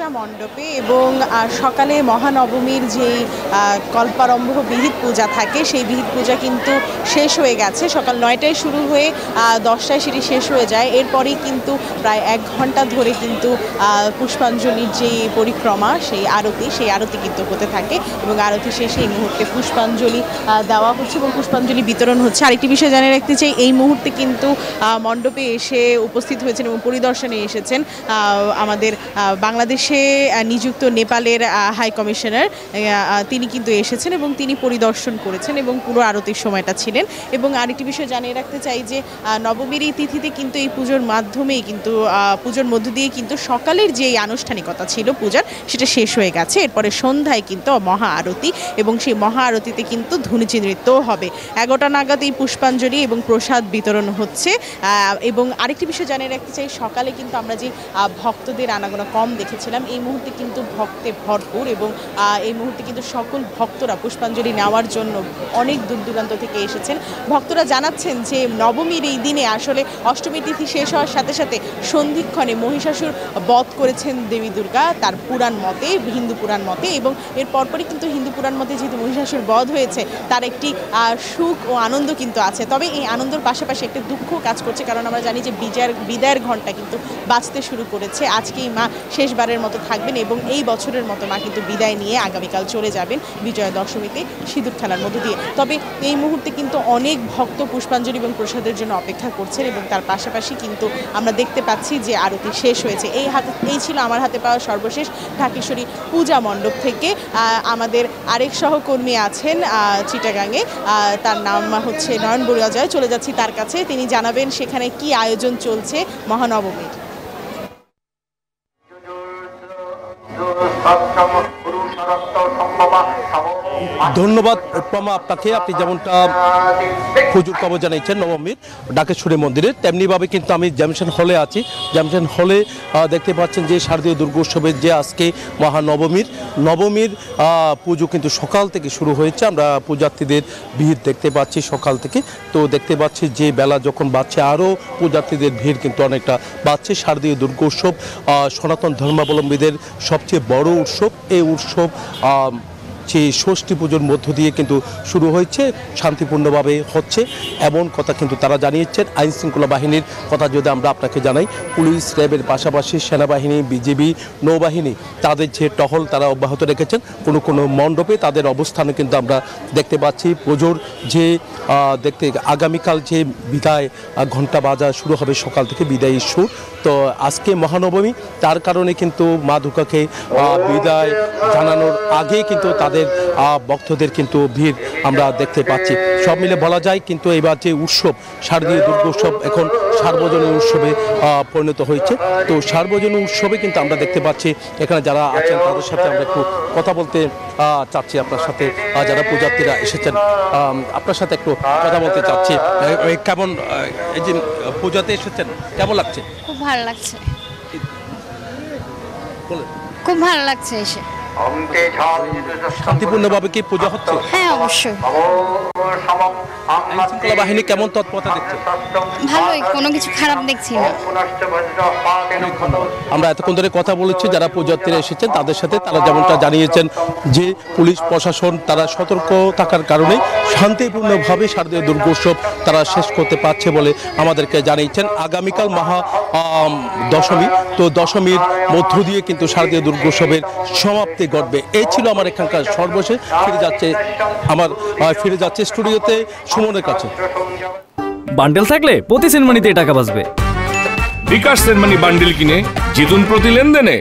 পূজা মণ্ডপে এবং সকালে মহানবমীর যে কল্পারম্ভ বিহিত পূজা থাকে সেই বিহিত পূজা কিন্তু শেষ হয়ে গেছে। সকাল 9টায় শুরু হয়ে 10টায় সেটি শেষ হয়ে যায়। এরপরেই কিন্তু প্রায় 1 ঘন্টা ধরে কিন্তু পুষ্পাঞ্জলির যে পরিক্রমা সেই আরতি কিন্তু হতে থাকে এবং আরতি শেষে এই মুহূর্তে পুষ্পাঞ্জলি দেওয়া হচ্ছে এবং পুষ্পাঞ্জলি বিতরণ হচ্ছে। আরেকটি বিষয় জানিয়ে রাখতে চাই, এই মুহূর্তে কিন্তু মণ্ডপে এসে উপস্থিত হয়েছেন এবং পরিদর্শনে এসেছেন আমাদের বাংলাদেশে নিযুক্ত নেপালের হাই কমিশনার। তিনি কিন্তু এসেছেন এবং তিনি পরিদর্শন করেছেন এবং পুরো আরতির সময়টা ছিলেন। এবং আরেকটি বিষয় জানিয়ে রাখতে চাই যে নবমীর এই তিথিতে কিন্তু এই পুজোর মাধ্যমেই কিন্তু পুজোর মধ্য দিয়ে কিন্তু সকালের যে আনুষ্ঠানিকতা ছিল পূজার সেটা শেষ হয়ে গেছে। এরপরে সন্ধ্যায় কিন্তু মহা আরতি এবং সেই মহা আরতিতে কিন্তু ধুনুচি নৃত্যও হবে। 11টা নাগাদ এই পুষ্পাঞ্জলি এবং প্রসাদ বিতরণ হচ্ছে। এবং আরেকটি বিষয় জানিয়ে রাখতে চাই, সকালে কিন্তু আমরা যে ভক্তদের আনাগোনা কম দেখেছিলাম, এই মুহূর্তে কিন্তু ভক্তে ভরপুর এবং এই মুহূর্তে কিন্তু সকল ভক্তরা পুষ্পাঞ্জলি নেওয়ার জন্য অনেক দূর দূরান্ত থেকে এসেছেন। ভক্তরা জানাচ্ছেন যে নবমীর এই দিনে আসলে অষ্টমী তিথি শেষ হওয়ার সাথে সাথে সন্ধিক্ষণে মহিষাসুর বধ করেছেন দেবী দুর্গা তার পুরাণ মতে, হিন্দু পুরাণ মতে। এবং এর পরপরই কিন্তু হিন্দু পুরাণ মতে যেহেতু মহিষাসুর বধ হয়েছে তার একটি সুখ ও আনন্দ কিন্তু আছে। তবে এই আনন্দের পাশাপাশি একটা দুঃখ কাজ করছে, কারণ আমরা জানি যে বিদায়ের ঘণ্টা কিন্তু বাজতে শুরু করেছে। আজকেই মা শেষবারের মতো থাকবেন এবং এই বছরের মতো মা কিন্তু বিদায় নিয়ে আগামীকাল চলে যাবেন বিজয়া দশমীতে সিঁদুর খেলার মধ্য দিয়ে। তবে এই মুহূর্তে কিন্তু অনেক ভক্ত পুষ্পাঞ্জলি এবং প্রসাদের জন্য অপেক্ষা করছেন এবং তার পাশাপাশি কিন্তু আমরা দেখতে পাচ্ছি যে আরতি শেষ হয়েছে। এই ছিল আমার হাতে পাওয়া সর্বশেষ ঢাকেশ্বরী পূজা মণ্ডপ থেকে। আমাদের আরেক সহকর্মী আছেন চিটাগাংয়ে, তার নাম হচ্ছে নয়ন বড়ুয়া জয়। চলে যাচ্ছি তার কাছে, তিনি জানাবেন সেখানে কি আয়োজন চলছে মহানবমীর। ধন্যবাদ প্রমা আপনাকে। আপনি যেমনটা হুজুর খবর জানিয়েছেন নবমীর ঢাকেশ্বরী মন্দিরে, তেমনিভাবে কিন্তু আমি জ্যামশন হলে আছি। জ্যামশন হলে দেখতে পাচ্ছেন যে শারদীয় দুর্গোৎসবের যে আজকে নবমীর পুজো কিন্তু সকাল থেকে শুরু হয়েছে। আমরা পূজার্থীদের ভিড় দেখতে পাচ্ছি সকাল থেকে। তো দেখতে পাচ্ছি যে বেলা যখন বাড়ছে আরও পূজার্থীদের ভিড় কিন্তু অনেকটা বাড়ছে। শারদীয় দুর্গোৎসব সনাতন ধর্মাবলম্বীদের সবচেয়ে বড় উৎসব। এই উৎসব যে ষষ্ঠী পুজোর মধ্য দিয়ে কিন্তু শুরু হয়েছে, শান্তিপূর্ণভাবে হচ্ছে এমন কথা কিন্তু তারা জানিয়েছেন। আইন শৃঙ্খলা বাহিনীর কথা যদি আমরা আপনাকে জানাই, পুলিশ র্যাবের পাশাপাশি সেনাবাহিনী, বিজিবি, নৌবাহিনী তাদের যে টহল তারা অব্যাহত রেখেছেন। কোনো মণ্ডপে তাদের অবস্থানে কিন্তু আমরা দেখতে পাচ্ছি। পুজোর যে আগামীকাল যে বিদায় ঘণ্টা বাজা শুরু হবে সকাল থেকে, বিদায়ী সুর। তো আজকে মহানবমী, তার কারণে কিন্তু মা দুর্গাকে বিদায় জানানোর আগে কিন্তু তাদের ভক্তদের কিন্তু ভিড় আমরা দেখতে পাচ্ছি। সব মিলে বলা যায় কিন্তু এবার যে উৎসব শারদীয় দুর্গোৎসব এখন সার্বজনীন উৎসবে পরিণত হয়েছে। তো সার্বজনীন উৎসবে কিন্তু আমরা দেখতে পাচ্ছি এখানে যারা আছেন তাদের সাথে আমরা একটু কথা বলতে চাচ্ছি। আপনার সাথে যারা পূজার্থীরা এসেছেন আপনার সাথে একটু কথা বলতে চাচ্ছি। কেমন এই যে পূজাতে এসেছেন, কেমন লাগছে? খুব ভালো লাগছে, খুব ভালো লাগছে এসে। শান্তিপূর্ণভাবে কি পূজা হচ্ছে? হ্যাঁ অবশ্যই। আইন শৃঙ্খলা বাহিনী কেমন তৎপরতা দেখছে? ভালোই, কোনো কিছু খারাপ দেখছি না। আমরা এতক্ষণ ধরে কথা বলেছি যারা পূজার্থীরা এসেছেন তাদের সাথে। তারা যেমনটা জানিয়েছেন যে পুলিশ প্রশাসন তারা সতর্ক থাকার কারণে শান্তিপূর্ণভাবে শারদীয় দুর্গোৎসব তারা শেষ করতে পারছে বলে আমাদেরকে জানিয়েছেন। আগামীকাল মহা দশমী, তো দশমীর মধ্য দিয়ে কিন্তু শারদীয় দুর্গোৎসবের সমাপ্তি ঘটবে। এই ছিল আমার এখানকার সর্বশেষ। ফিরে যাচ্ছে স্টুডিওতে সুমনের কাছে। বান্ডেল থাকলে প্রতি সেনমানিতে টাকা বাঁচবে। বিকাশ সেনমানি বান্ডেল কিনে জিতুন প্রতি লেনদেনে।